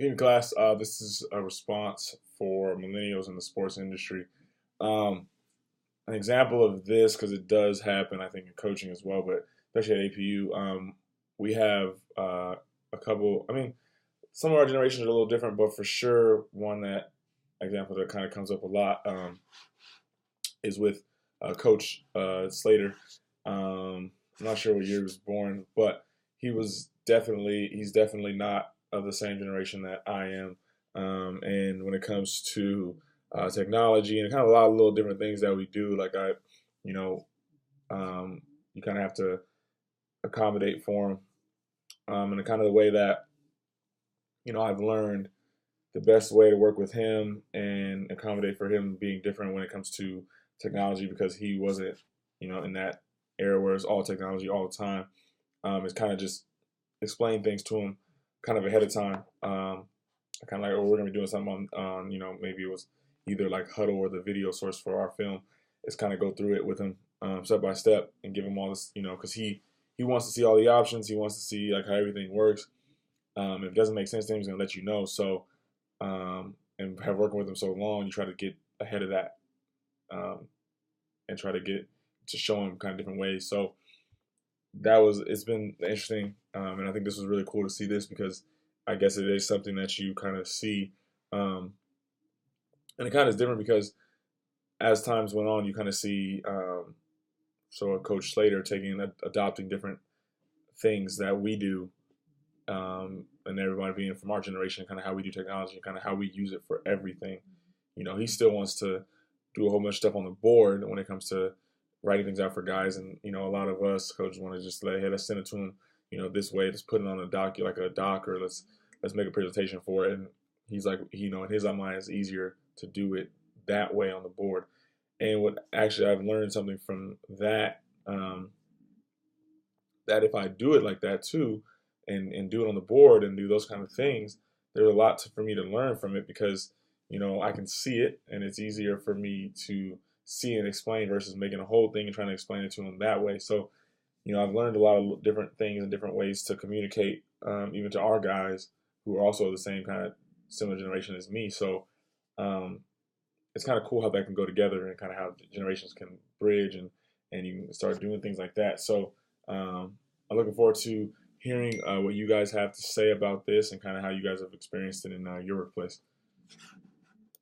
Peter Class, this is a response for millennials in the sports industry. Um, an example of this, because it does happen, I think, in coaching as well, but especially at APU, we have a couple. I mean, some of our generations are a little different, but for sure, one that example that kind of comes up a lot is with Coach Slater. I'm not sure what year he was born, but he's definitely not of the same generation that I am. And when it comes to technology and kind of a lot of little different things that we do, you know, you kind of have to accommodate for him. And kind of the way that, I've learned the best way to work with him and accommodate for him being different when it comes to technology because he wasn't, in that era where it's all technology all the time. Is kind of just explain things to him kind of ahead of time. Kind of like, oh, we're gonna be doing something on, maybe it was either like Huddle or the video source for our film. It's kind of go through it with him step by step and give him all this, because he wants to see all the options. He wants to see like how everything works. If it doesn't make sense to him, he's gonna let you know. So, and have working with him so long, you try to get ahead of that um, and try to get to show him kind of different ways. So it's been interesting, and I think this was really cool to see this because I guess it is something that you kind of see, and it kind of is different because as times went on, you kind of see so a Coach Slater adopting different things that we do, and everybody being from our generation, kind of how we do technology, kind of how we use it for everything. He still wants to do a whole bunch of stuff on the board when it comes to writing things out for guys, and a lot of us coaches want to just say, hey, let's send it to him, this way, let's put it on a doc, like a doc, or let's make a presentation for it. And he's like, in his mind, it's easier to do it that way on the board. And what actually I've learned something from that, that if I do it like that too, and do it on the board and do those kind of things, there's a lot for me to learn from it because I can see it and it's easier for me to see and explain versus making a whole thing and trying to explain it to them that way. So I've learned a lot of different things and different ways to communicate, even to our guys who are also the same kind of similar generation as me. So um, it's kind of cool how that can go together and kind of how generations can bridge and you can start doing things like that. So I'm looking forward to hearing what you guys have to say about this and kind of how you guys have experienced it in your workplace.